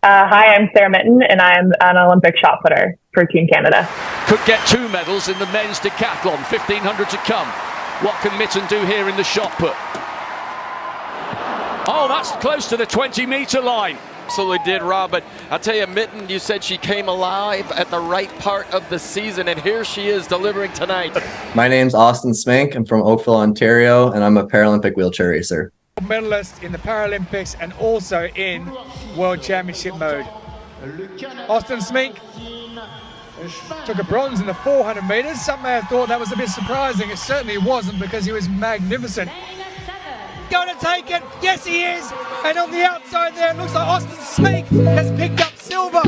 Hi, I'm Sarah Mitton, and I'm an Olympic shot putter for Team Canada. Could get 2 medals in the men's decathlon, 1500 to come. What can Mitton do here in the shot put? Oh, that's close to the 20-meter line. Absolutely did, Rob, but I'll tell you, Mitton, you said she came alive at the right part of the season, and here she is delivering tonight. My name's Austin Smeenk. I'm from Oakville, Ontario, and I'm a Paralympic wheelchair racer. Medalist in the Paralympics and also in World Championship mode. Austin Smeenk took a bronze in the 400 meters. Some may have thought that was a bit surprising. It certainly wasn't, because he was magnificent. Going to take it. Yes, he is. And on the outside there, it looks like Austin Smeenk has picked up silver.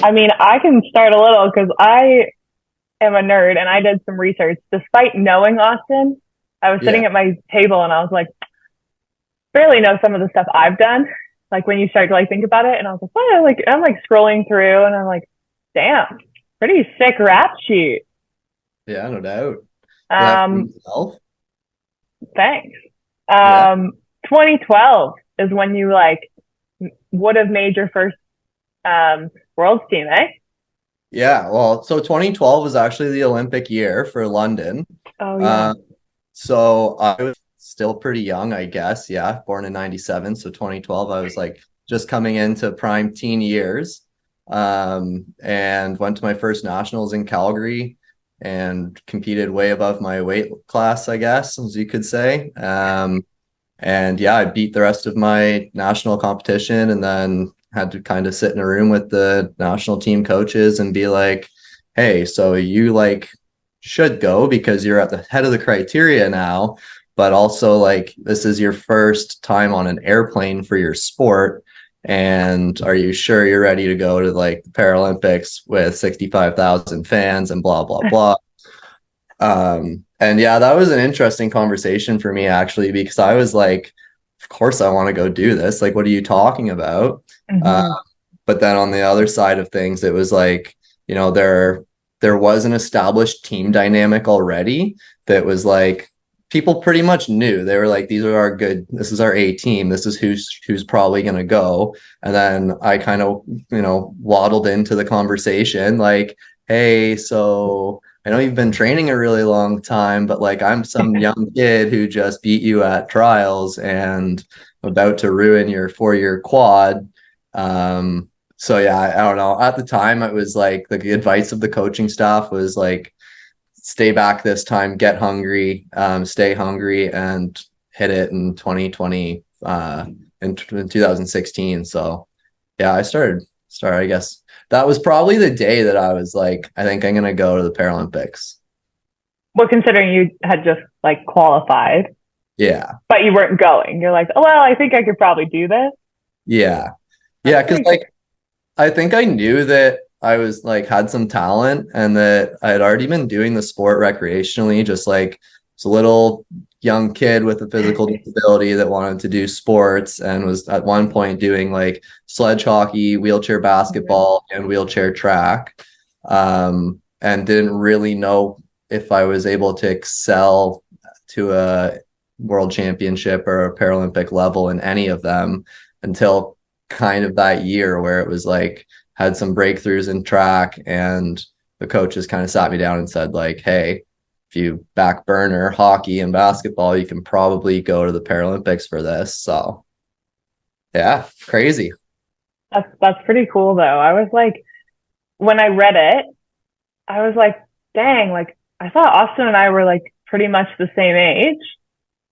I mean, I can start a little because I am a nerd and I did some research. Despite knowing Austin, I was sitting at my table and I was like, barely know some of the stuff I've done. Like when you start to think about it, and I was like, what? I'm scrolling through and I'm like, damn, pretty sick rap sheet. Yeah, no doubt. Thanks. 2012 is when you would have made your first world's team, eh? Yeah, well, so 2012 was actually the Olympic year for London. Oh, yeah. So I was still pretty young, I guess. Yeah, born in 97. So 2012, I was just coming into prime teen years, and went to my first nationals in Calgary and competed way above my weight class, I guess, as you could say. And yeah, I beat the rest of my national competition, and then had to kind of sit in a room with the national team coaches and be like, hey, so you should go because you're at the head of the criteria now, but also this is your first time on an airplane for your sport. And are you sure you're ready to go to the Paralympics with 65,000 fans and blah, blah, blah. And yeah, that was an interesting conversation for me, actually, because I was like, of course I want to go do this. What are you talking about? Mm-hmm. But then on the other side of things, it was there was an established team dynamic already that was people pretty much knew. They were this is our A team. This is who's probably going to go. And then I kind of, waddled into the conversation hey, so I know you've been training a really long time, but I'm some young kid who just beat you at trials and about to ruin your 4-year quad. So yeah, I don't know. At the time, it was the advice of the coaching staff was stay back this time, get hungry, stay hungry, and hit it in 2020, in 2016. So yeah, I started, I guess. That was probably the day that I was I think I'm going to go to the Paralympics. Well, considering you had just qualified. Yeah. But you weren't going. You're oh, well, I think I could probably do this. Yeah. Yeah. Cause I think I knew that I was had some talent and that I had already been doing the sport recreationally, just was a little young kid with a physical disability that wanted to do sports and was at one point doing sledge hockey, wheelchair basketball, and wheelchair track, and didn't really know if I was able to excel to a world championship or a Paralympic level in any of them until kind of that year where it was had some breakthroughs in track, and the coaches kind of sat me down and said hey, if you back burner hockey and basketball, you can probably go to the Paralympics for this. So yeah, crazy. That's pretty cool though. I was when I read it, I was dang, I thought Austin and I were pretty much the same age.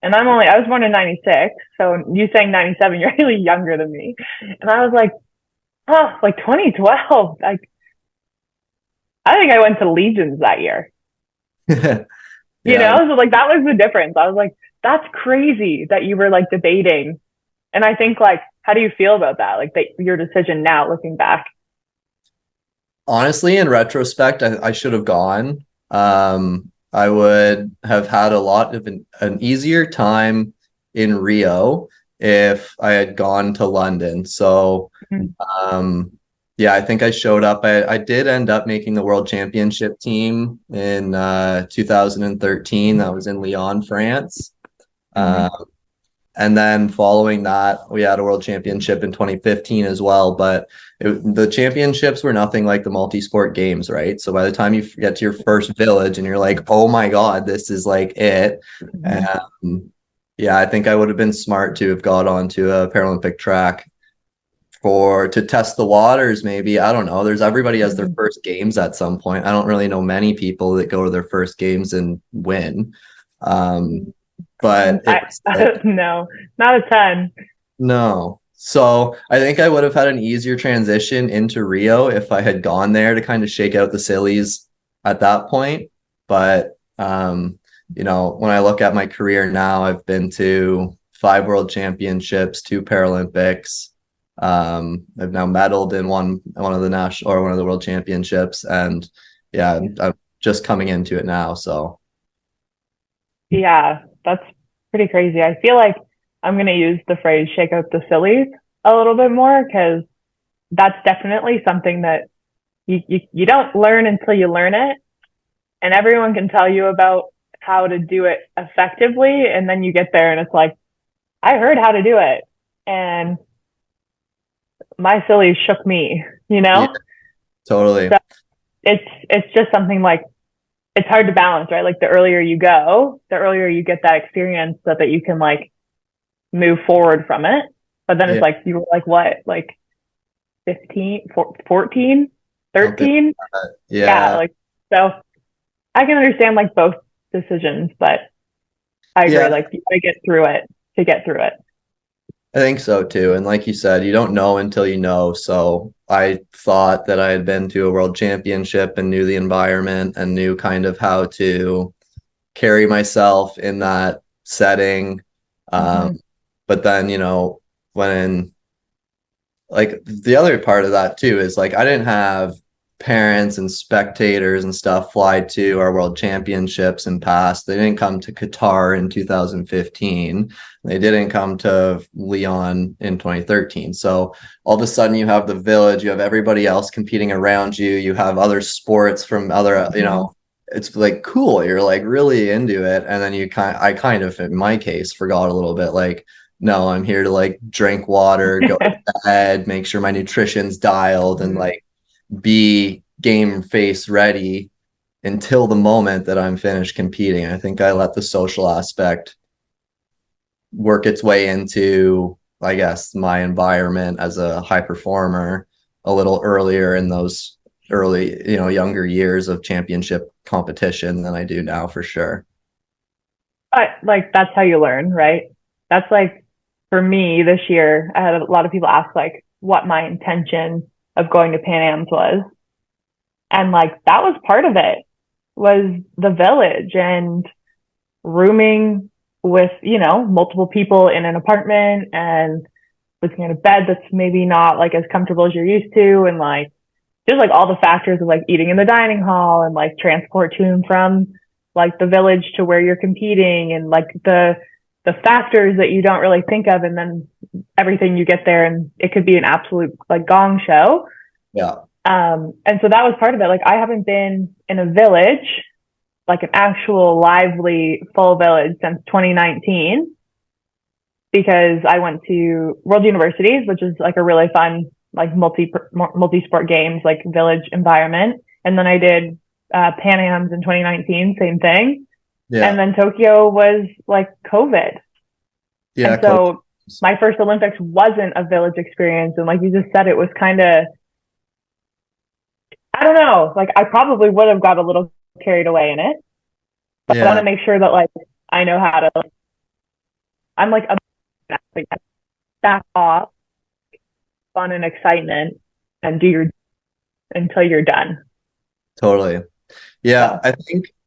And I was born in 96. So you saying 97, you're really younger than me. And I was 2012. I think I went to Legions that year. Yeah. You know, so that was the difference. I was that's crazy that you were debating. And I think how do you feel about that? Your decision now looking back? Honestly, in retrospect, I should have gone. I would have had a lot of an easier time in Rio if I had gone to London. So Yeah, I think I showed up. I did end up making the world championship team in 2013. That was in Lyon, France. Mhm. And then following that, we had a world championship in 2015 as well. But the championships were nothing like the multi-sport games, right? So by the time you get to your first village and you're like, oh my God, this is like it. Yeah, I think I would have been smart to have got onto a Paralympic track to test the waters, maybe. I don't know. Everybody has their first games at some point. I don't really know many people that go to their first games and win. But No, not a ton. no. So I think I would have had an easier transition into Rio if I had gone there to kind of shake out the sillies at that point. But when I look at my career now, I've been to 5 world championships, 2 Paralympics. I've now medaled in one of the world championships, and yeah, I'm just coming into it now. So Yeah, that's pretty crazy. I feel like I'm going to use the phrase shake out the sillies a little bit more, because that's definitely something that you don't learn until you learn it. And everyone can tell you about how to do it effectively. And then you get there and it's like, I heard how to do it. And my sillies shook me, yeah, totally. So it's just something like, it's hard to balance, right? Like the earlier you go, the earlier you get that experience so that you can like move forward from it. But then it's like, you were like, what, like 15, 14, 13? Yeah. Like, so I can understand like both decisions, but I agree, like you gotta get through it to get through it. I think so too. And like you said, you don't know until you know. So I thought that I had been to a world championship and knew the environment and knew kind of how to carry myself in that setting. But then, when like the other part of that too is like I didn't have parents and spectators and stuff fly to our world championships and past. They didn't come to Qatar in 2015. They didn't come to Lyon in 2013. So all of a sudden you have the village, you have everybody else competing around you, you have other sports from other, it's like cool. You're like really into it. And then I kind of, in my case, forgot a little bit like, no, I'm here to like drink water, go to bed, make sure my nutrition's dialed, and like be game face ready until the moment that I'm finished competing. I think I let the social aspect work its way into, I guess, my environment as a high performer a little earlier in those early, younger years of championship competition than I do now, for sure. But like, that's how you learn, right? That's like, for me this year, I had a lot of people ask like what my intention of going to Pan Am's was. And like, that was part of it, was the village and rooming with, multiple people in an apartment and sleeping in a bed that's maybe not like as comfortable as you're used to. And like, just like all the factors of like eating in the dining hall and like transport to and from like the village to where you're competing, and like the factors that you don't really think of, and then everything you get there and it could be an absolute like gong show. Yeah. And so that was part of it. Like I haven't been in a village, like an actual lively full village, since 2019, because I went to World Universities, which is like a really fun, like multi-sport games, like village environment. And then I did Pan Am's in 2019, same thing. Yeah. And then Tokyo was like COVID. Yeah. And so my first Olympics wasn't a village experience. And like you just said, it was kind of, I don't know, like I probably would have got a little carried away in it. But I want to make sure that like I know how to, I'm like back off fun and excitement and do until you're done. Totally. Yeah. So.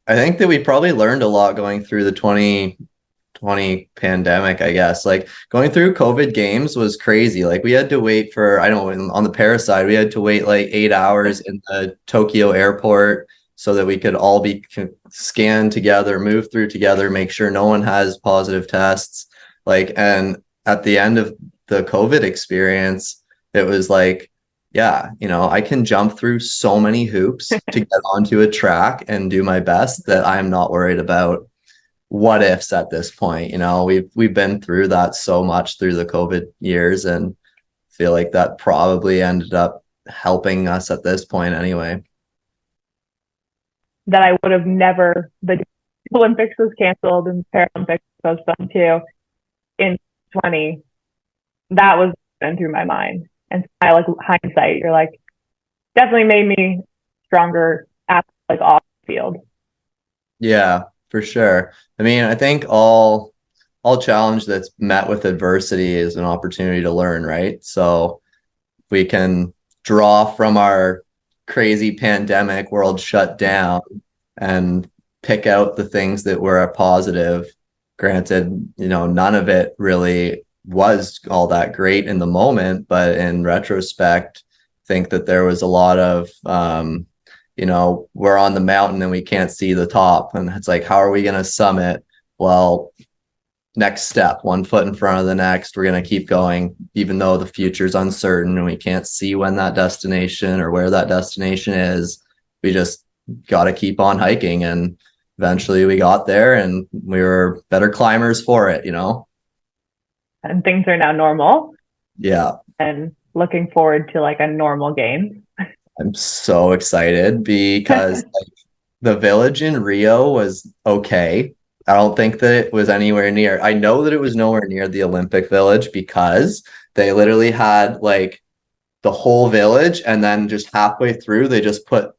I think that we probably learned a lot going through the 2020 pandemic, I guess. Like going through COVID games was crazy. Like we had to wait for, I don't know, on the para side, we had to wait like 8 hours in the Tokyo airport so that we could all be scanned together, move through together, make sure no one has positive tests. Like, and at the end of the COVID experience, it was like yeah, I can jump through so many hoops to get onto a track and do my best that I'm not worried about what ifs at this point. We've been through that so much through the COVID years, and feel like that probably ended up helping us at this point anyway. That I would have never, the Olympics was canceled and Paralympics was postponed too in 20. That was going through my mind. And I like hindsight, you're like, definitely made me stronger at like off the field. Yeah, for sure. I mean, I think all challenge that's met with adversity is an opportunity to learn, right? So we can draw from our crazy pandemic world shut down and pick out the things that were a positive. Granted, none of it really was all that great in the moment, but in retrospect, think that there was a lot of we're on the mountain and we can't see the top, and it's like, how are we going to summit? Well, next step, one foot in front of the next. We're going to keep going, even though the future's uncertain and we can't see when that destination or where that destination is. We just got to keep on hiking, and eventually we got there, and we were better climbers for it, And things are now normal. Yeah. And looking forward to like a normal game. I'm so excited because the village in Rio was okay. I don't think that it was anywhere near. I know that it was nowhere near the Olympic Village because they literally had like the whole village, and then just halfway through they just put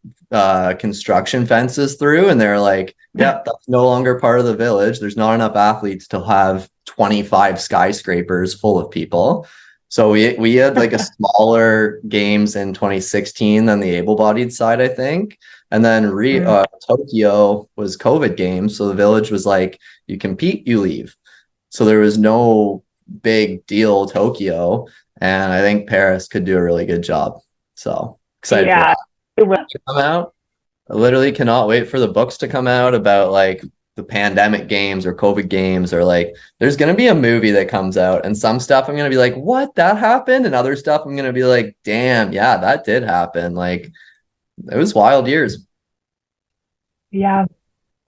construction fences through, and they're like, yeah, that's no longer part of the village. There's not enough athletes to have 25 skyscrapers full of people. So we had like a smaller games in 2016 than the able-bodied side, I think. And then Tokyo was COVID games. So the village was like, you compete, you leave. So there was no big deal Tokyo. And I think Paris could do a really good job. So excited for that to come out. I literally cannot wait for the books to come out about like the pandemic games or COVID games, or like there's going to be a movie that comes out, and some stuff I'm going to be like, what, that happened? And other stuff I'm going to be like, damn, yeah, that did happen. Like it was wild years. Yeah.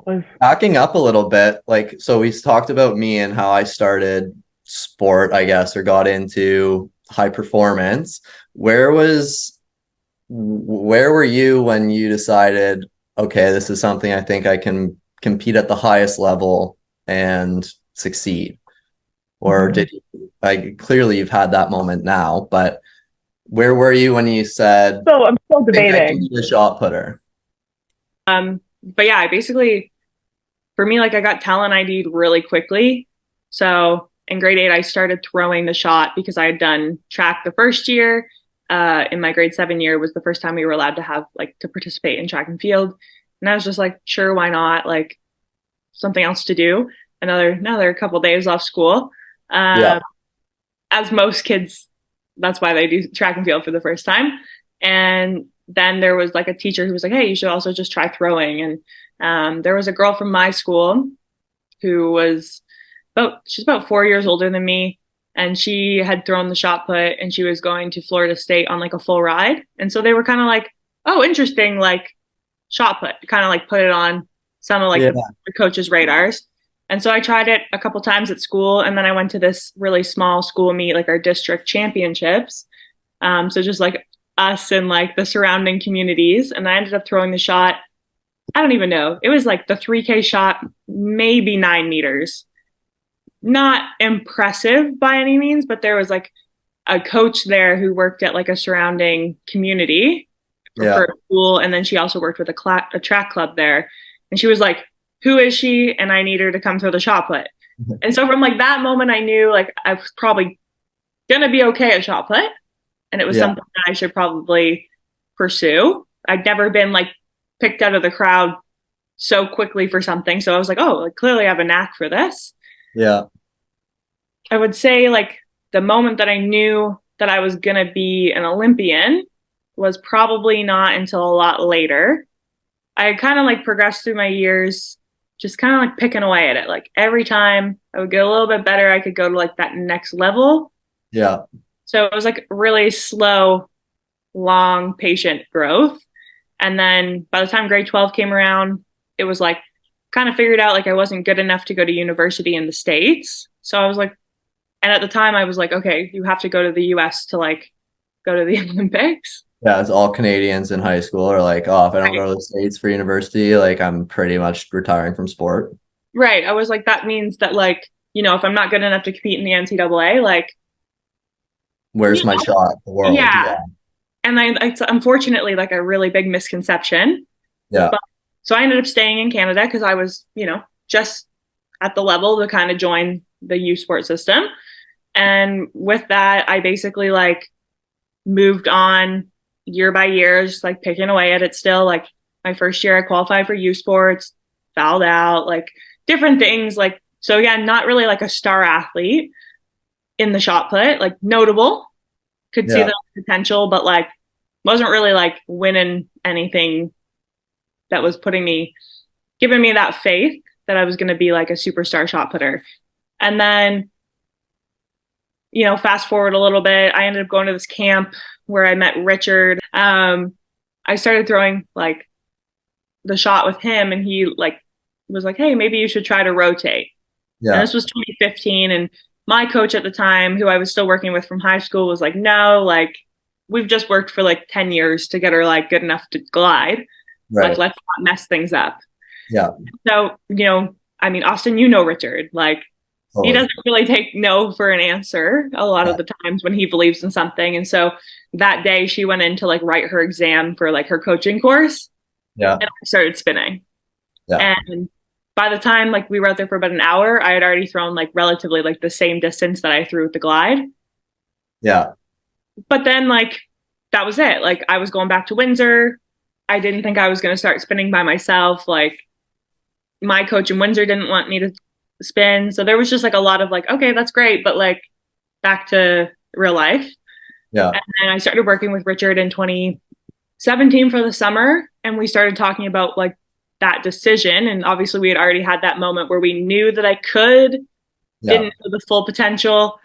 Was backing up a little bit. Like, so we talked about me and how I started sport, I guess, or got into high performance. Where were you when you decided, okay, this is something I think I can compete at the highest level and succeed? Or did you, like, clearly you've had that moment now, but where were you when you said, so I'm still debating, I can be a shot putter? But yeah, I basically, for me, like I got talent ID'd really quickly. So in grade 8, I started throwing the shot because I had done track the first year. In my grade 7 year was the first time we were allowed to have like to participate in track and field. And I was just like, sure, why not? Like something else to do. Another couple of days off school. As most kids, that's why they do track and field for the first time. And then there was like a teacher who was like, hey, you should also just try throwing. And there was a girl from my school who was she's about 4 years older than me. And she had thrown the shot put, and she was going to Florida State on like a full ride. And so they were kind of like, oh, interesting, like shot put, kind of like put it on some of like the coaches' radars. And so I tried it a couple times at school, and then I went to this really small school meet, like our district championships. So just like us and like the surrounding communities. And I ended up throwing the shot. I don't even know. It was like the 3K shot, maybe 9 meters. Not impressive by any means, but there was like a coach there who worked at like a surrounding community for a school. And then she also worked with a track club there. And she was like, who is she? And I need her to come throw the shot put. And so from like that moment, I knew like I was probably going to be okay at shot put. And it was something that I should probably pursue. I'd never been like picked out of the crowd so quickly for something. So I was like, oh, like, clearly I have a knack for this. Yeah. I would say like the moment that I knew that I was going to be an Olympian was probably not until a lot later. I kind of like progressed through my years, just kind of like picking away at it. Like every time I would get a little bit better, I could go to like that next level. Yeah. So it was like really slow long, patient growth. And then by the time grade 12 came around, it was like kind of figured out like I wasn't good enough to go to university in the States. So I was like, and at the time I was like, okay, you have to go to the US to like go to the Olympics. Yeah, it's all Canadians in high school are like, oh, if I don't go to the States for university, like I'm pretty much retiring from sport. Right. I was like, that means that like, if I'm not good enough to compete in the NCAA, like, where's my shot at the world? Yeah. And it's unfortunately like a really big misconception. Yeah. But, so I ended up staying in Canada because I was, just at the level to kind of join the U Sport system. And with that, I basically like moved on year by year, just like picking away at it still. Like my first year I qualified for U Sports, fouled out, like different things. Like, so yeah, not really like a star athlete in the shot put, like notable, could see the potential, but like wasn't really like winning anything that was giving me that faith that I was going to be like a superstar shot putter. And then, fast forward a little bit, I ended up going to this camp where I met Richard. I started throwing like the shot with him, and he like was like, hey, maybe you should try to rotate. Yeah. And this was 2015. And my coach at the time, who I was still working with from high school, was like, no, like we've just worked for like 10 years to get her like good enough to glide. Right. Like, let's not mess things up. Yeah. So, I mean, Austin, Richard, like he doesn't really take no for an answer a lot of the times when he believes in something. And so that day she went in to like write her exam for like her coaching course. Yeah. And I started spinning. Yeah. And by the time like we were out there for about an hour, I had already thrown like relatively like the same distance that I threw with the glide. Yeah. But then like that was it. Like I was going back to Windsor. I didn't think I was going to start spinning by myself. Like my coach in Windsor didn't want me to spin. So there was just like a lot of like, okay, that's great. But like back to real life. Yeah. And then I started working with Richard in 2017 for the summer. And we started talking about like that decision. And obviously we had already had that moment where we knew that I didn't know the full potential.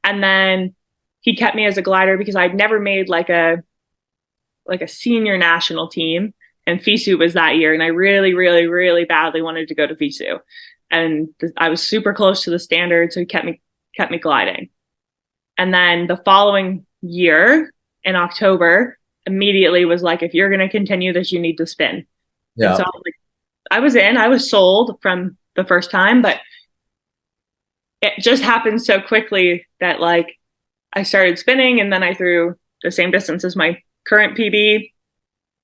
And then he kept me as a glider because I'd never made like a senior national team, and FISU was that year. And I really, really, really badly wanted to go to FISU. And I was super close to the standard. So he kept me gliding. And then the following year in October, immediately was like, if you're going to continue this, you need to spin. Yeah. And so I was sold from the first time, but it just happened so quickly that like I started spinning, and then I threw the same distance as my current PB.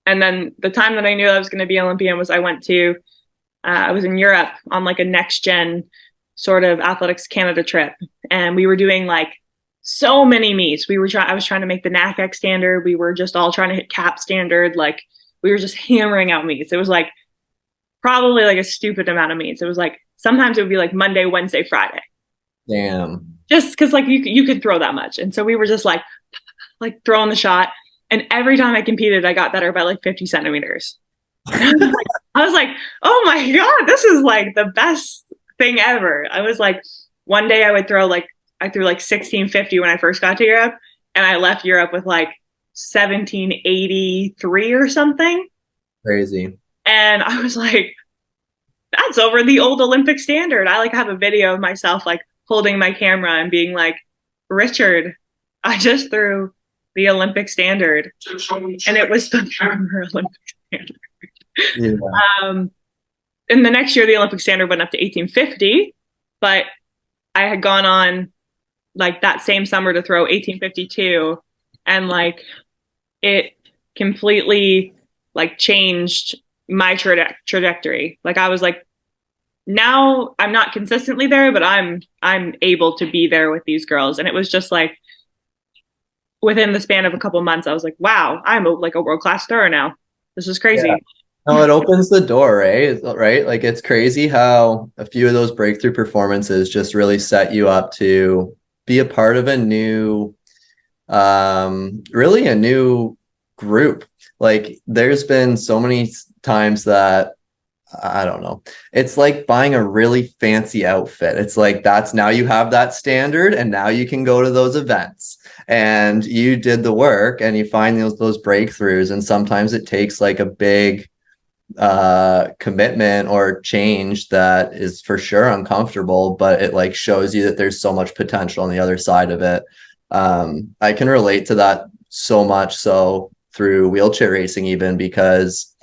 And then the time that I knew I was going to be Olympian was I was in Europe on like a next gen sort of Athletics Canada trip. And we were doing like so many meets. I was trying to make the NACX standard. We were just all trying to hit cap standard. Like we were just hammering out meets. It was like probably like a stupid amount of meets. It was like, sometimes it would be like Monday, Wednesday, Friday. Damn. Just cause like you could throw that much. And so we were just like throwing the shot. And every time I competed, I got better by like 50 centimeters. I was like, oh my God, this is like the best thing ever. I was like, one day I threw like 1650 when I first got to Europe, and I left Europe with like 1783 or something. Crazy. And I was like, that's over the old Olympic standard. I like have a video of myself like holding my camera and being like, Richard, I just threw the Olympic standard, and it was the former Olympic standard. Yeah. And the next year the Olympic standard went up to 1850, but I had gone on like that same summer to throw 1852, and like it completely like changed my trajectory. Like I was like, now I'm not consistently there, but I'm able to be there with these girls. And it was just like within the span of a couple months, I was like, wow, I'm a world-class thrower now. This is crazy. Yeah. No, it opens the door, right? Right? Like it's crazy how a few of those breakthrough performances just really set you up to be a part of a new, really a new group. Like there's been so many times that I don't know. It's like buying a really fancy outfit. It's like that's now you have that standard and now you can go to those events and you did the work and you find those breakthroughs. And sometimes it takes like a big commitment or change that is for sure uncomfortable, but it like shows you that there's so much potential on the other side of it. I can relate to that so much so through wheelchair racing, even because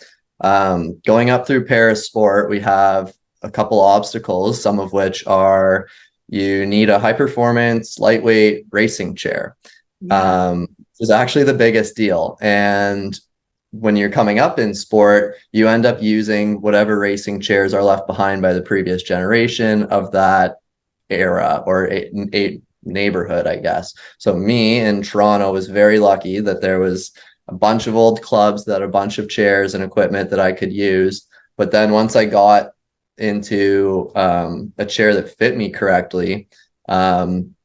going up through Paris Sport, we have a couple obstacles, some of which are you need a high performance, lightweight racing chair. Is actually the biggest deal. And when you're coming up in sport, you end up using whatever racing chairs are left behind by the previous generation of that era or a neighborhood, I guess. So me in Toronto was very lucky that there was a bunch of old clubs that a bunch of chairs and equipment that I could use. But then once I got into a chair that fit me correctly,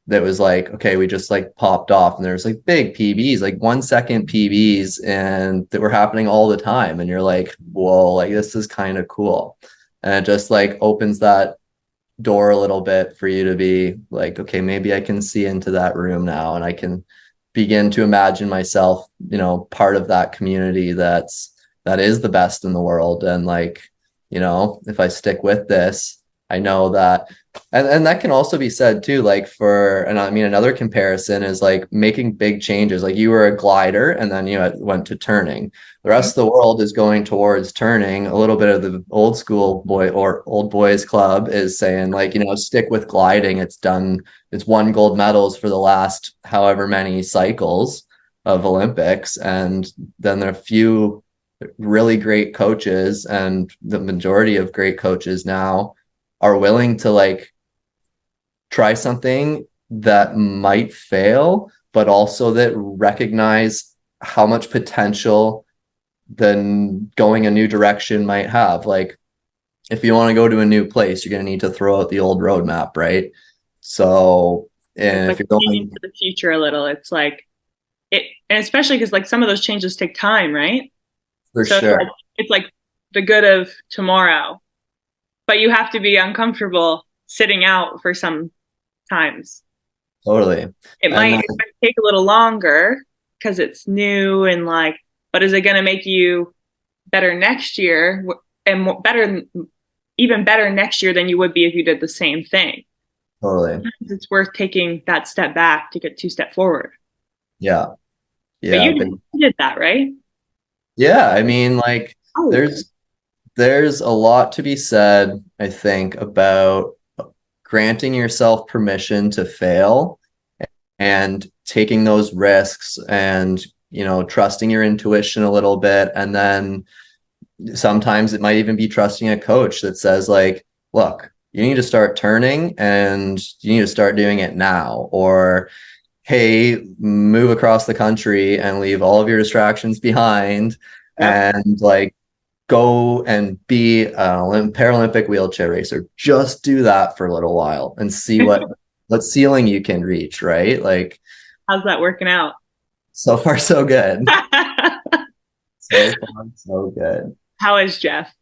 that was like, okay, we just like popped off and there's like big PBs, like 1 second PBs, and that were happening all the time. And you're like, whoa, like this is kind of cool. And it just like opens that door a little bit for you to be like, okay, maybe I can see into that room now and I can begin to imagine myself, you know, part of that community that is the best in the world. And like, you know, if I stick with this, I know that, and that can also be said too, like and I mean, another comparison is like making big changes. Like you were a glider and then you went to turning. The rest of the world is going towards turning. A little bit of the old school old boys club is saying like, you know, stick with gliding. It's won gold medals for the last however many cycles of Olympics. And then there are a few really great coaches, and the majority of great coaches now are willing to like try something that might fail, but also that recognize how much potential then going a new direction might have. Like if you want to go to a new place, you're going to need to throw out the old roadmap, right? So, and it's if like you're going into the future a little, it's like it, and especially because like some of those changes take time, right? for So sure. it's like the good of tomorrow, but you have to be uncomfortable sitting out for some times. Totally. It might take a little longer because it's new and like, but is it going to make you better next year and even better next year than you would be if you did the same thing? Totally. Sometimes it's worth taking that step back to get 2 steps forward. Yeah. But you did that, right? Yeah. I mean, like Oh, there's a lot to be said, I think, about granting yourself permission to fail and taking those risks and, you know, trusting your intuition a little bit. And then sometimes it might even be trusting a coach that says like, look, you need to start turning and you need to start doing it now. Or, hey, move across the country and leave all of your distractions behind and like go and be an Paralympic wheelchair racer. Just do that for a little while and see what ceiling you can reach, right? Like, how's that working out? so far, so good. So far, so good. How is Jeff?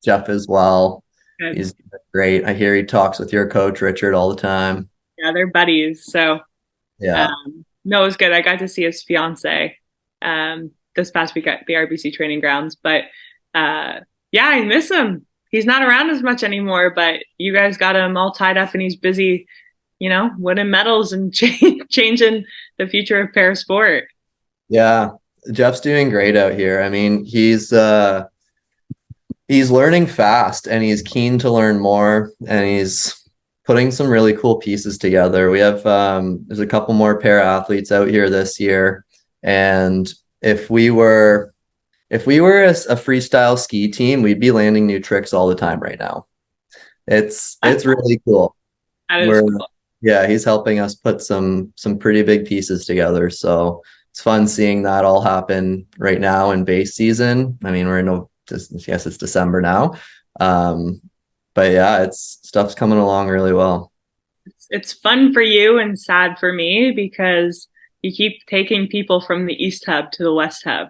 Jeff as well. Good. He's great. I hear he talks with your coach, Richard, all the time. Yeah, they're buddies. So, yeah. No, it was good. I got to see his fiance this past week at the RBC training grounds. But yeah, I miss him. He's not around as much anymore, but you guys got him all tied up and he's busy, you know, winning medals and changing the future of para sport. Yeah, Jeff's doing great out here. I mean, he's learning fast and he's keen to learn more and he's putting some really cool pieces together. We have there's a couple more para athletes out here this year, and if we were a freestyle ski team, we'd be landing new tricks all the time right now. It's really cool. Cool. Yeah, he's helping us put some pretty big pieces together. So it's fun seeing that all happen right now in base season. I mean, yes, it's December now. But yeah, stuff's coming along really well. It's fun for you and sad for me because you keep taking people from the East Hub to the West Hub.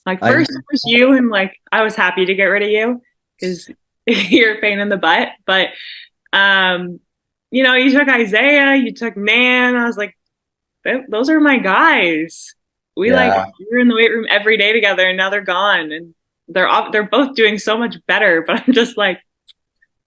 Like first it was you, and like I was happy to get rid of you because you're a pain in the butt. But, you took Isaiah, you took Nan. I was like, those are my guys. We were in the weight room every day together, and now they're gone, and they're both doing so much better. But I'm just like,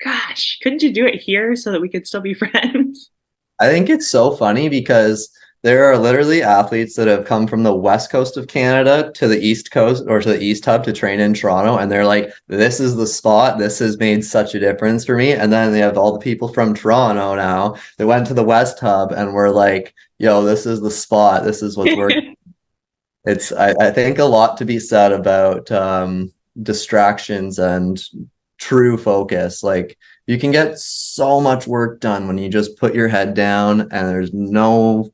gosh, couldn't you do it here so that we could still be friends? I think it's so funny because there are literally athletes that have come from the west coast of Canada to the east coast or to the east hub to train in Toronto, and they're like, this is the spot. This has made such a difference for me. And then they have all the people from Toronto now that went to the west hub and were like, yo, this is the spot. This is what's working. I think a lot to be said about distractions and true focus. Like, you can get so much work done when you just put your head down and there's no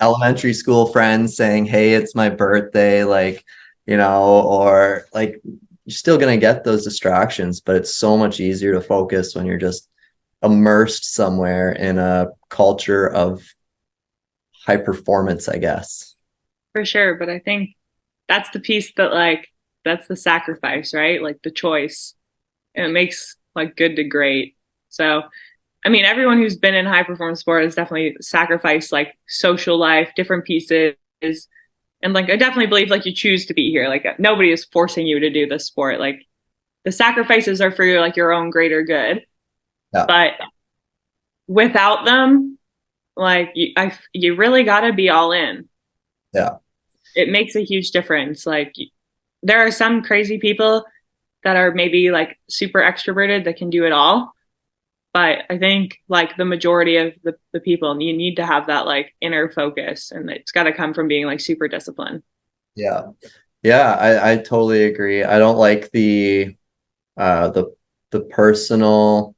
elementary school friends saying, hey, it's my birthday, or like, you're still going to get those distractions, but it's so much easier to focus when you're just immersed somewhere in a culture of high performance, I guess. For sure. But I think that's the piece that that's the sacrifice, right? Like the choice, and it makes good to great. So, I mean, everyone who's been in high performance sport has definitely sacrificed social life, different pieces. And I definitely believe you choose to be here. Nobody is forcing you to do this sport. The sacrifices are for your own greater good. Yeah. But without them, you really got to be all in. Yeah. It makes a huge difference. There are some crazy people that are maybe super extroverted that can do it all. But I think the majority of the people, you need to have that inner focus, and it's got to come from being super disciplined. Yeah. Yeah, I totally agree. I don't like the personal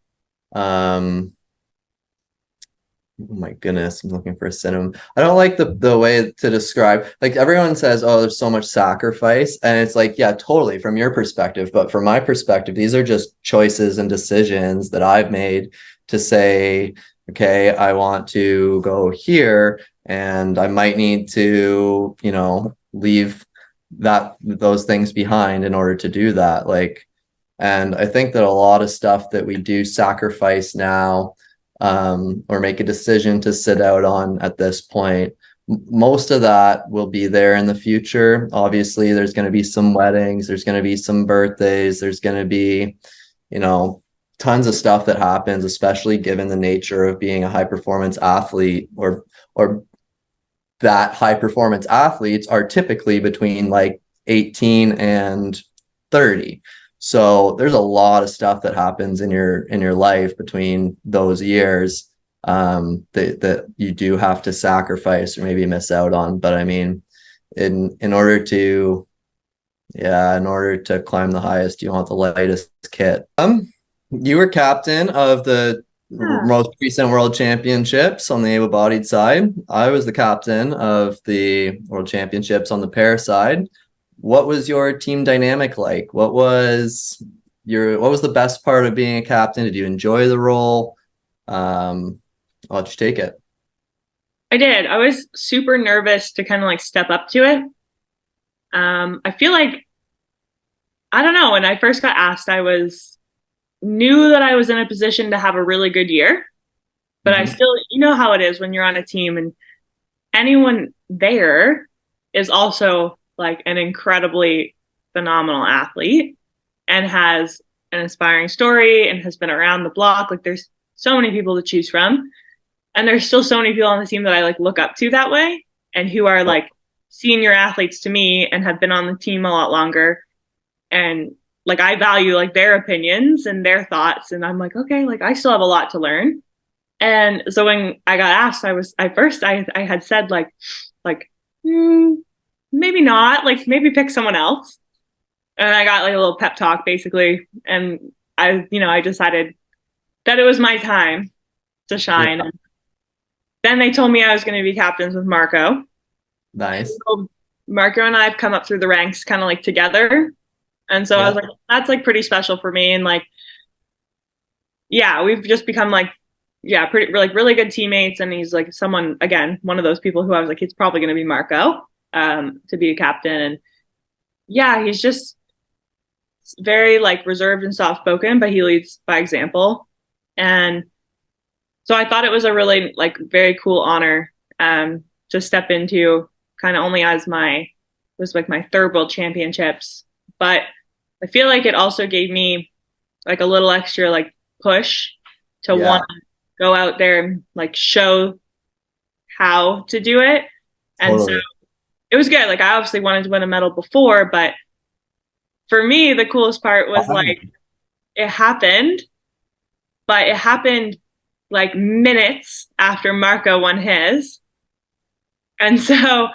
oh my goodness, I'm looking for a synonym. I don't like the way to describe, everyone says, oh, there's so much sacrifice. And it's yeah, totally from your perspective. But from my perspective, these are just choices and decisions that I've made to say, okay, I want to go here and I might need to, leave those things behind in order to do that. And I think that a lot of stuff that we do sacrifice now, or make a decision to sit out on at this point, most of that will be there in the future. Obviously, there's going to be some weddings, there's going to be some birthdays, there's going to be, tons of stuff that happens, especially given the nature of being a high performance athlete, or that high performance athletes are typically between 18 and 30. So there's a lot of stuff that happens in your life between those years that you do have to sacrifice or maybe miss out on. But I mean, in order to climb the highest, you want the lightest kit. You were captain of the most recent World Championships on the able-bodied side. I was the captain of the World Championships on the pair side. What was your team dynamic like? What was the best part of being a captain? Did you enjoy the role? I'll let you take it. I did. I was super nervous to kind of step up to it. I feel I don't know, when I first got asked, knew that I was in a position to have a really good year, but I still, how it is when you're on a team and anyone there is also an incredibly phenomenal athlete and has an inspiring story and has been around the block. There's so many people to choose from. And there's still so many people on the team that I look up to that way, and who are senior athletes to me and have been on the team a lot longer. And I value their opinions and their thoughts. And I'm okay, I still have a lot to learn. And so when I got asked, I had said maybe not, maybe pick someone else. And I got a little pep talk basically. And I decided that it was my time to shine. Yeah. Then they told me I was going to be captains with Marco. Nice. So Marco and I have come up through the ranks kind of together. And so I was that's pretty special for me. And we've just become pretty really good teammates. And he's someone, again, one of those people who I was it's probably going to be Marco to be a captain. And yeah, he's just very like reserved and soft spoken, but he leads by example. And so I thought it was a really like very cool honor to step into, kind of only as it was like my third world championships. But I feel like it also gave me like a little extra like push to want to go out there and like show how to do it. And so it was good. Like I obviously wanted to win a medal before, but for me, the coolest part was like it happened, but it happened like minutes after Marco won his. And so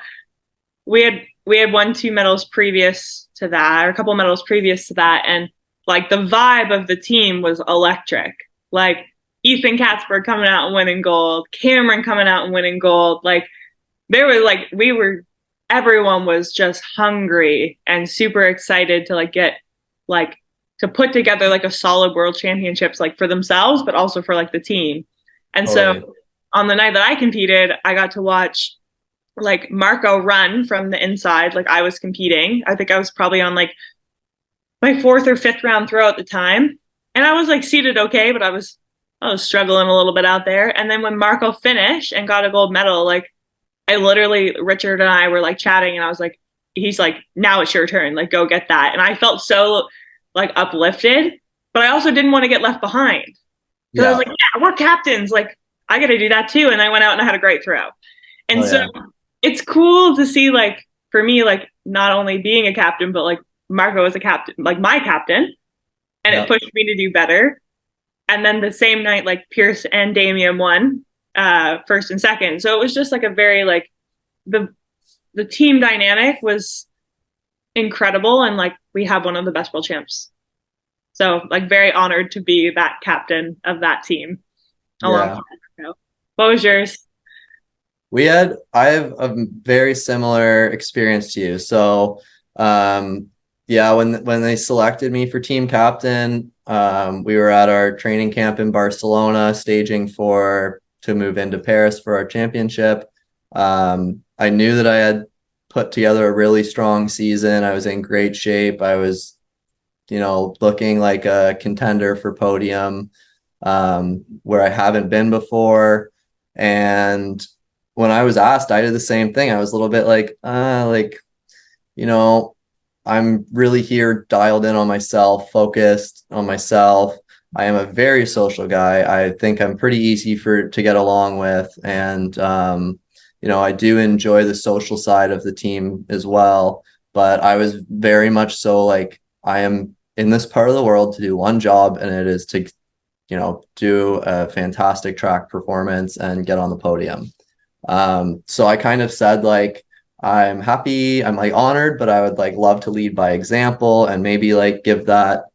we had won 2 medals previous to that, or a couple medals previous to that, and like the vibe of the team was electric. Like Ethan Katzberg coming out and winning gold, Cameron coming out and winning gold. Like there was like everyone was just hungry and super excited to like get like to put together like a solid world championships like for themselves, but also for like the team. And so on the night that I competed, I got to watch like Marco run from the inside. Like I was competing. I think I was probably on like my 4th or 5th round throw at the time. And I was like seated okay, but I was struggling a little bit out there. And then when Marco finished and got a gold medal, like I literally, Richard and I were like chatting and I was like, he's like, now it's your turn, like go get that. And I felt so like uplifted, but I also didn't want to get left behind. So I was like, yeah, we're captains. Like I got to do that too. And I went out and I had a great throw. And it's cool to see like, for me, like not only being a captain, but like Marco was a captain, like my captain, and it pushed me to do better. And then the same night, like Pierce and Damien won first and second. So it was just like a very like the team dynamic was incredible, and like we have one of the best world champs. So like very honored to be that captain of that team. What was yours? I have a very similar experience to you. So when they selected me for team captain, we were at our training camp in Barcelona staging to move into Paris for our championship. I knew that I had put together a really strong season. I was in great shape. I was, looking like a contender for podium, where I haven't been before. And when I was asked, I did the same thing. I was a little bit like, I'm really here dialed in on myself, focused on myself. I am a very social guy. I think I'm pretty easy to get along with. And, I do enjoy the social side of the team as well. But I was very much so like, I am in this part of the world to do one job, and it is to, do a fantastic track performance and get on the podium. So I kind of said like, I'm happy, I'm like honored, but I would like love to lead by example and maybe like give that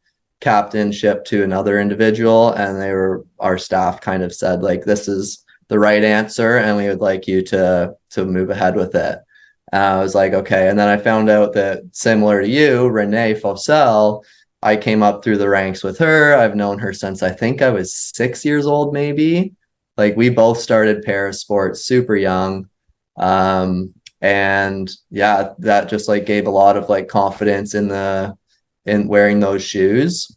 captainship to another individual. And our staff kind of said like, this is the right answer and we would like you to move ahead with it. I was like, okay. And then I found out that similar to you, Renee Fossel, I came up through the ranks with her. I've known her since I think I was 6 years old, maybe. Like we both started Paris sports super young. And yeah, that just like gave a lot of like confidence in wearing those shoes.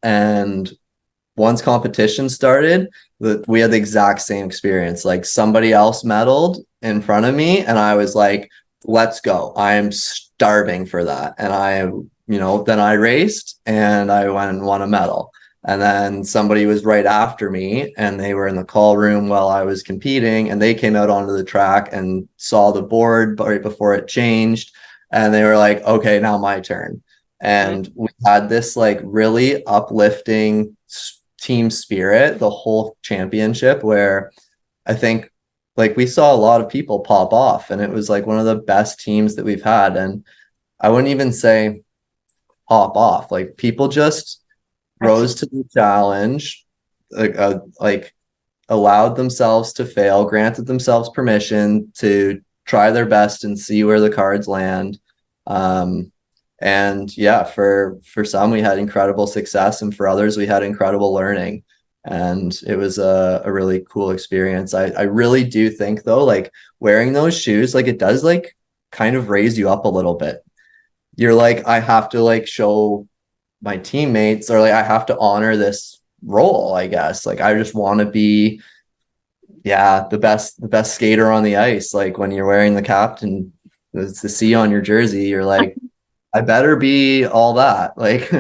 And once competition started, we had the exact same experience. Like somebody else medaled in front of me and I was like, let's go. I am starving for that. And then I raced and I went and won a medal. And then somebody was right after me and they were in the call room while I was competing, and they came out onto the track and saw the board right before it changed. And they were like, okay, now my turn. And we had this like really uplifting team spirit the whole championship, where I think like we saw a lot of people pop off, and it was like one of the best teams that we've had. And I wouldn't even say pop off, like people just rose to the challenge, like allowed themselves to fail, granted themselves permission to try their best and see where the cards land. And yeah, for some we had incredible success, and for others we had incredible learning, and it was a really cool experience. I really do think though, like wearing those shoes, like it does like kind of raise you up a little bit. You're like, I have to like show my teammates, or like I have to honor this role, I guess. Like I just want to be, yeah, the best skater on the ice. Like when you're wearing the captain, it's the C on your jersey, you're like, I better be all that. Like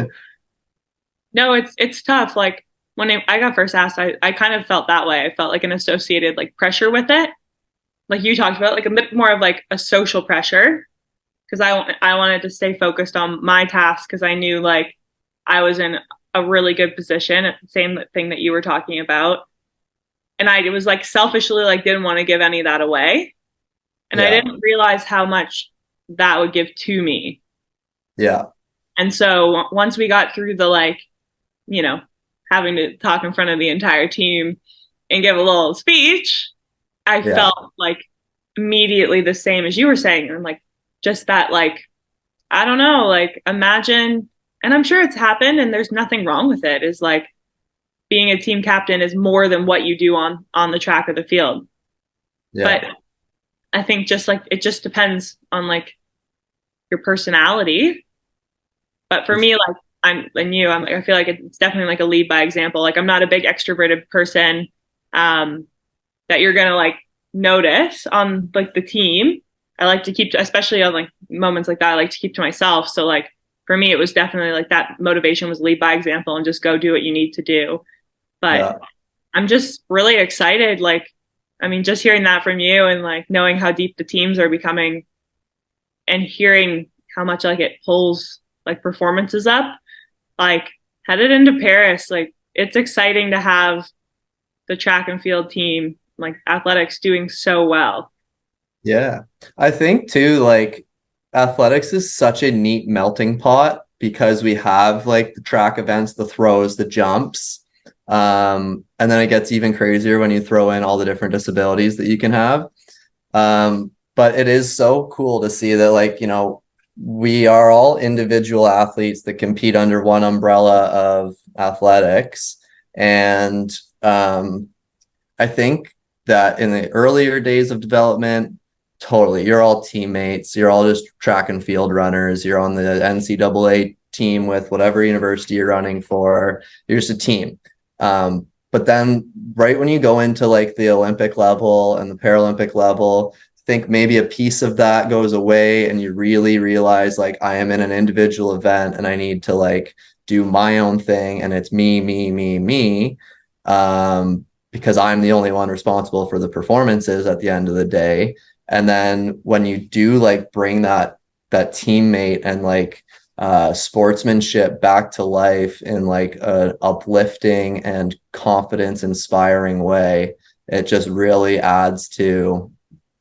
No, it's tough. Like when I got first asked, I kind of felt that way. I felt like an associated like pressure with it. Like you talked about, like a bit more of like a social pressure because I wanted to stay focused on my task because I knew like I was in a really good position at the same thing that you were talking about. And I was like selfishly like didn't want to give any of that away. And I yeah, didn't realize how much that would give to me. yeah, And so once we got through the like, you know, having to talk in front of the entire team and give a little speech, I yeah, felt like immediately the same as you were saying. And like just that like, I don't know, like imagine, and I'm sure it's happened and there's nothing wrong with it, is like being a team captain is more than what you do on the track or the field. yeah. But I think just like it just depends on like your personality. But for me, like I feel like it's definitely like a lead by example. Like I'm not a big extroverted person that you're gonna like notice on like the team. I like to keep, especially on like moments like that, I like to keep to myself. So like for me, it was definitely like that motivation was lead by example and just go do what you need to do. But Yeah. I'm just really excited. Like, I mean, just hearing that from you and like knowing how deep the teams are becoming and hearing how much like it pulls like performances up, like headed into Paris, like it's exciting to have the track and field team, like athletics doing so well. Yeah. I think too, like athletics is such a neat melting pot because we have like the track events, the throws, the jumps. And then it gets even crazier when you throw in all the different disabilities that you can have. But it is so cool to see that, like, we are all individual athletes that compete under one umbrella of athletics. And I think that in the earlier days of development, totally, you're all teammates. You're all just track and field runners. You're on the NCAA team with whatever university you're running for. You're just a team. But then right when you go into like the Olympic level and the Paralympic level, I think maybe a piece of that goes away and you really realize like I am in an individual event and I need to like do my own thing and it's me, me, me, me. Because I'm the only one responsible for the performances at the end of the day. And then when you do like bring that teammate and like sportsmanship back to life in like a uplifting and confidence inspiring way, it just really adds to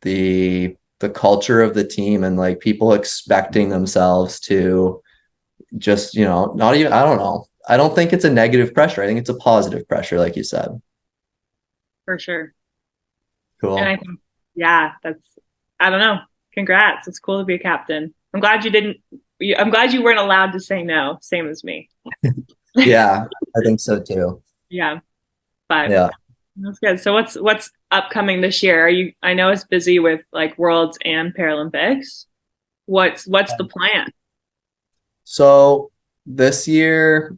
the culture of the team and like people expecting themselves to just, not even, I don't know. I don't think it's a negative pressure. I think it's a positive pressure, like you said. For sure. Cool. And I think, yeah, I don't know. Congrats. It's cool to be a captain. I'm glad I'm glad you weren't allowed to say no, same as me. Yeah, I think so too. Yeah. But Yeah. that's good. So what's upcoming this year? I know it's busy with like Worlds and Paralympics. What's the plan? So this year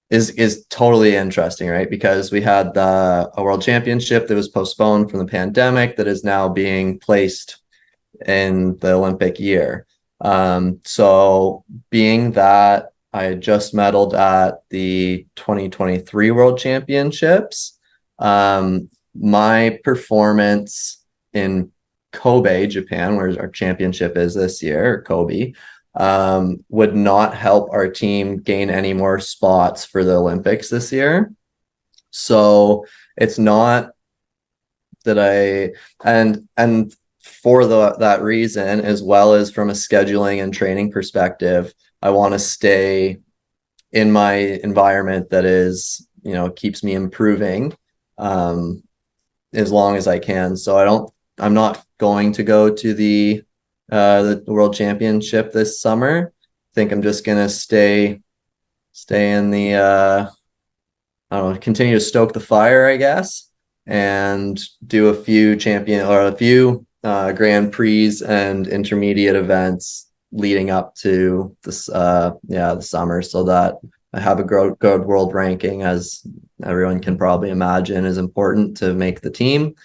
is totally interesting, right? Because we had a world championship that was postponed from the pandemic that is now being placed in the Olympic year. So being that I had just medaled at the 2023 World Championships, my performance in Kobe, Japan, where our championship is this year, Kobe, would not help our team gain any more spots for the Olympics this year. So it's not that and for that reason, as well as from a scheduling and training perspective, I want to stay in my environment that is, keeps me improving as long as I can. So I'm not going to go to the World Championship this summer. I think I'm just gonna stay in the I don't know, continue to stoke the fire, I guess, and do a few Grand Prix and intermediate events leading up to this the summer, so that I have a good world ranking, as everyone can probably imagine is important to make the team.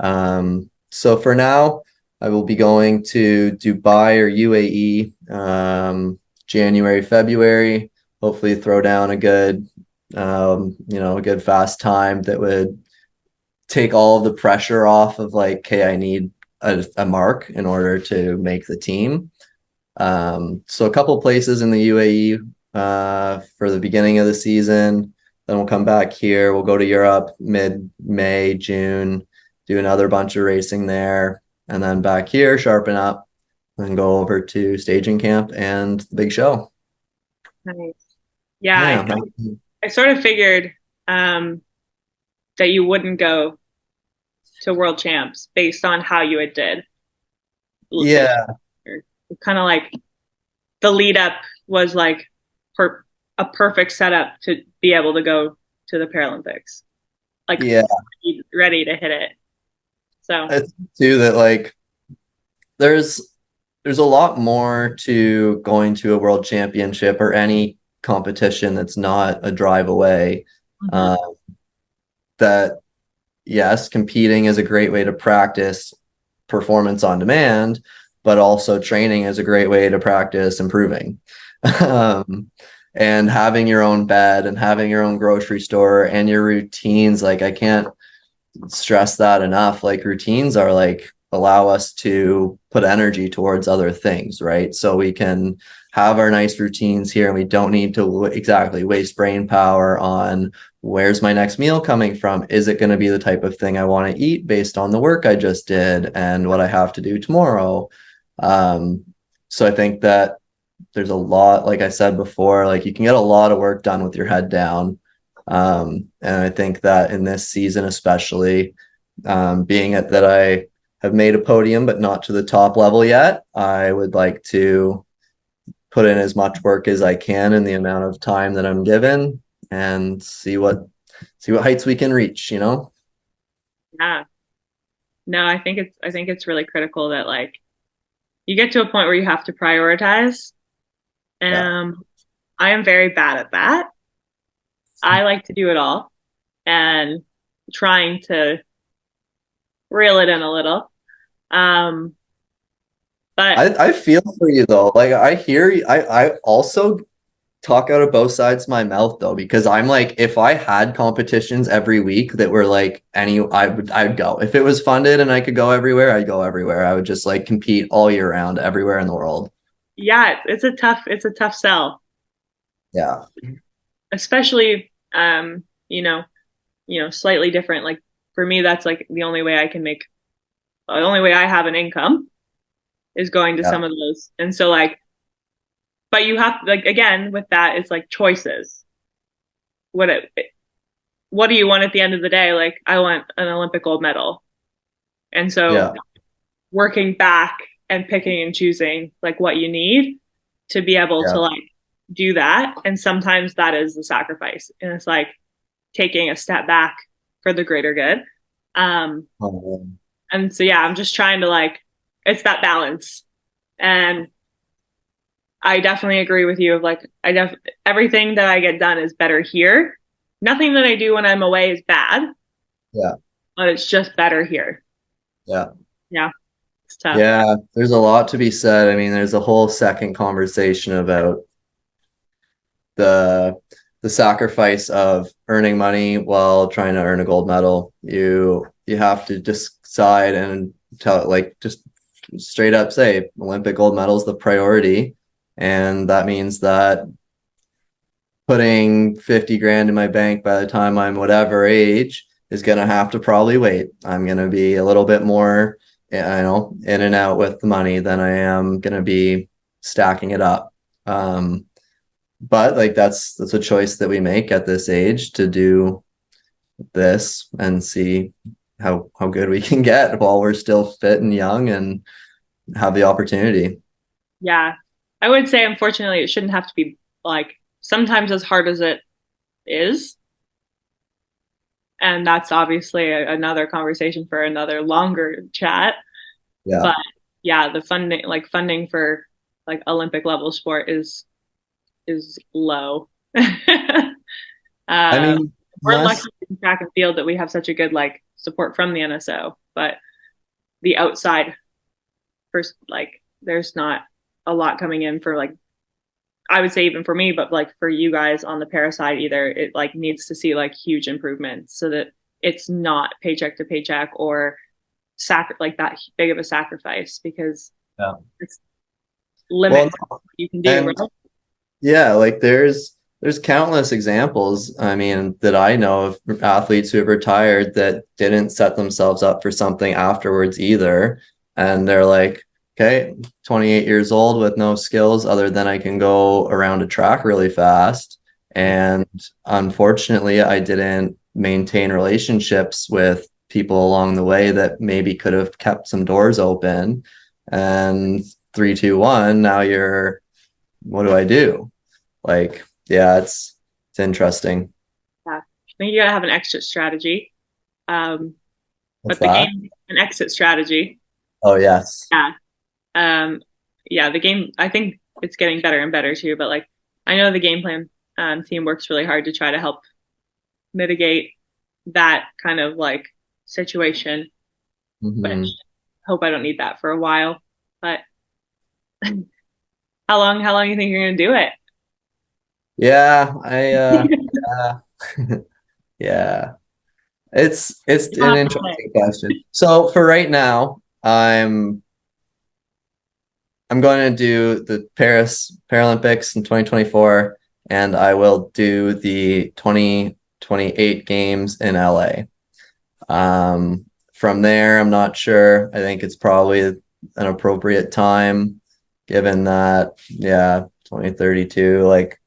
So for now, I will be going to Dubai or UAE January, February. Hopefully throw down a good a good fast time that would take all of the pressure off of like, okay, I need a mark in order to make the team. So a couple places in the UAE for the beginning of the season. Then we'll come back here. We'll go to Europe mid-May, June, do another bunch of racing there, and then back here, sharpen up, and go over to staging camp and the big show. Nice. Yeah, I sort of figured that you wouldn't go to world champs based on how you did. Yeah. Kind of like the lead up was like a perfect setup to be able to go to the Paralympics. Like, yeah, ready to hit it. So I think too that like there's a lot more to going to a world championship or any competition that's not a drive away. That yes, competing is a great way to practice performance on demand, but also training is a great way to practice improving. And having your own bed and having your own grocery store and your routines, like I can't stress that enough. Like routines are like allow us to put energy towards other things, right? So we can have our nice routines here and we don't need to exactly waste brain power on where's my next meal coming from? Is it going to be the type of thing I want to eat based on the work I just did and what I have to do tomorrow? So I think that there's a lot, like I said before, like you can get a lot of work done with your head down. And I think that in this season, especially, being it that I have made a podium, but not to the top level yet, I would like to put in as much work as I can in the amount of time that I'm given and see what heights we can reach, you know? Yeah. No, I think it's really critical that like you get to a point where you have to prioritize. I am very bad at that. I like to do it all and trying to reel it in a little. But I feel for you though. Like I hear you. I also talk out of both sides of my mouth though, because I'm like, if I had competitions every week that were like I'd go. If it was funded and I could go everywhere, I'd go everywhere. I would just like compete all year round everywhere in the world. Yeah, it's a tough sell. Yeah. Especially slightly different. Like for me, that's like the only way I have an income is going to some of those. And so like, but you have like, again, with that, it's like choices. What do you want at the end of the day? Like I want an Olympic gold medal. And so working back and picking and choosing like what you need to be able to like do that. And sometimes that is the sacrifice. And it's like taking a step back for the greater good. And so, yeah, I'm just trying to like, it's that balance. And I definitely agree with you of like, everything that I get done is better here. Nothing that I do when I'm away is bad. Yeah. But it's just better here. Yeah. Yeah. It's tough. Yeah. There's a lot to be said. I mean, there's a whole second conversation about the sacrifice of earning money while trying to earn a gold medal. You have to decide and tell like just straight up say Olympic gold medal is the priority, and that means that putting 50 grand in my bank by the time I'm whatever age is going to have to probably wait. I'm going to be a little bit more in and out with the money than I am going to be stacking it up. But like that's a choice that we make at this age to do this and see how good we can get while we're still fit and young and have the opportunity. Yeah. I would say unfortunately it shouldn't have to be like sometimes as hard as it is. And that's obviously another conversation for another longer chat. Yeah. But yeah, the funding for like Olympic level sport is low. I mean, We're lucky yes. in track and field that we have such a good like support from the NSO, but the outside first, like there's not a lot coming in for like, I would say even for me, but like for you guys on the para side either, it like needs to see like huge improvements so that it's not paycheck to paycheck or like that big of a sacrifice, because Yeah. it's Well, limits what you can do, and right? yeah, like there's countless examples, I mean, that I know of athletes who have retired that didn't set themselves up for something afterwards either. And they're like, okay, 28 years old with no skills other than I can go around a track really fast. And unfortunately, I didn't maintain relationships with people along the way that maybe could have kept some doors open. And 3, 2, 1, now what do I do? Like, yeah, it's interesting. Yeah. I think you gotta have an exit strategy. Um, What's but the that? game, an exit strategy. Oh, yes. Yeah. Um, yeah, the game, I think it's getting better and better too, but like I know the game plan team works really hard to try to help mitigate that kind of like situation, Hmm. which hope I don't need that for a while. But how long you think you're gonna do it? Yeah, yeah. Yeah. It's an interesting question. So for right now, I'm going to do the Paris Paralympics in 2024, and I will do the 2028 games in LA. From there, I'm not sure. I think it's probably an appropriate time, given that, yeah, 2032, like,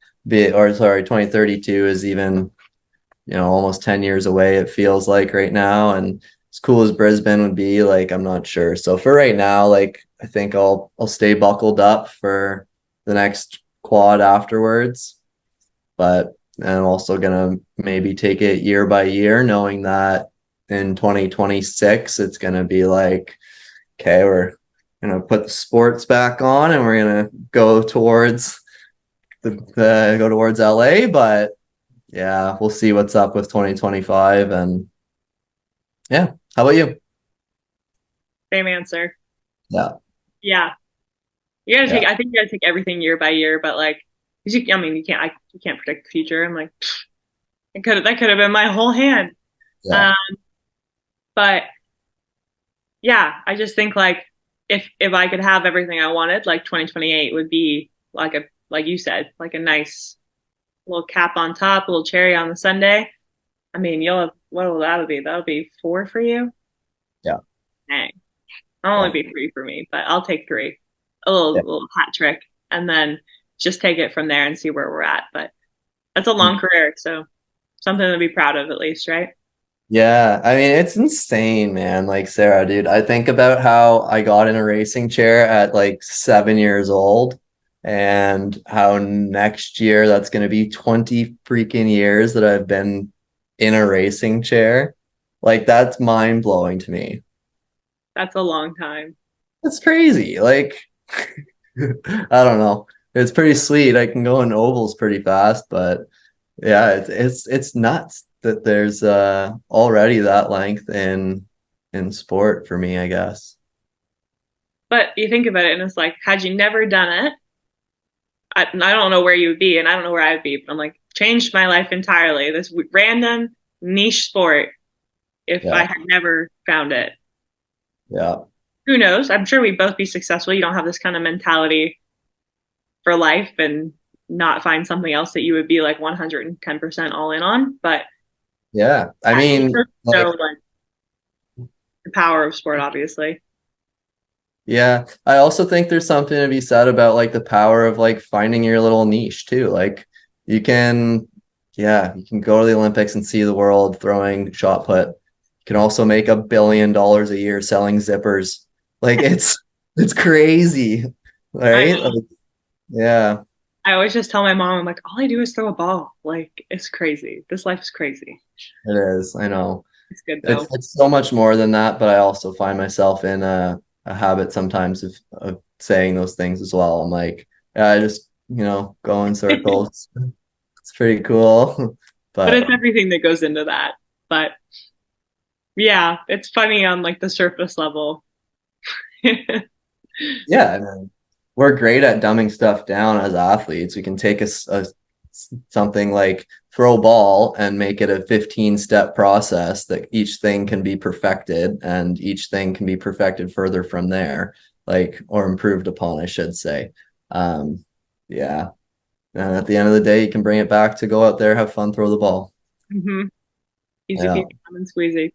or sorry, 2032 is even, almost 10 years away, it feels like right now. And as cool as Brisbane would be, like, I'm not sure. So for right now, like, I think I'll stay buckled up for the next quad afterwards. But I'm also gonna maybe take it year by year, knowing that in 2026 it's gonna be like, okay, we're gonna put the sports back on and we're gonna go towards go towards LA. But yeah, we'll see what's up with 2025. And yeah, how about you? Same answer. Yeah, Yeah. You gotta take, yeah, I think you gotta take everything year by year, but like, 'cause I mean, you can't predict the future. I'm like, that could have been my whole hand. yeah, Um, but yeah, I just think like if I could have everything I wanted, like 2028 would be like like you said, like a nice little cap on top, a little cherry on the sundae. I mean, you'll have, what will that be? That'll be 4 for you. yeah, Dang, I'll yeah, only be 3 for me, but I'll take 3. A yeah. little hat trick, and then just take it from there and see where we're at. But that's a long career, so something to be proud of at least, right? Yeah, I mean, it's insane, man. Like, Sarah, dude, I think about how I got in a racing chair at like 7 years old, and how next year that's going to be 20 freaking years that I've been in a racing chair. Like, that's mind blowing to me. That's a long time. That's crazy. Like, I don't know. It's pretty sweet. I can go in ovals pretty fast, but yeah, it's nuts that there's already that length in sport for me, I guess. But you think about it, and it's like, had you never done it, I don't know where you would be, and I don't know where I'd be. But I'm like, changed my life entirely. This random niche sport. If I Yeah, had never found it, yeah, who knows? I'm sure we'd both be successful. You don't have this kind of mentality for life and not find something else that you would be like 110% all in on. But yeah. I yeah, mean, so like, like the power of sport, obviously. yeah, I also think there's something to be said about like the power of like finding your little niche too. Like, you can, yeah, you can go to the Olympics and see the world throwing shot put. You can also make $1 billion a year selling zippers. Like, it's crazy, I right? know. Like, yeah, I always just tell my mom, I'm like, all I do is throw a ball. Like, it's crazy. This life is crazy. it is. I know. It's good It's though. it's so much more than that, but I also find myself in a habit sometimes of saying those things as well. I'm like, yeah, I just, go in circles. It's pretty cool. But it's everything that goes into that. But yeah, it's funny on like the surface level. Yeah, I mean, we're great at dumbing stuff down as athletes. We can take something like throw ball and make it a 15-step process that each thing can be perfected, and each thing can be perfected further from there, like, or improved upon, I should say. Yeah. And at the end of the day, you can bring it back to go out there, have fun, throw the ball. Easy peasy, lemon squeezy.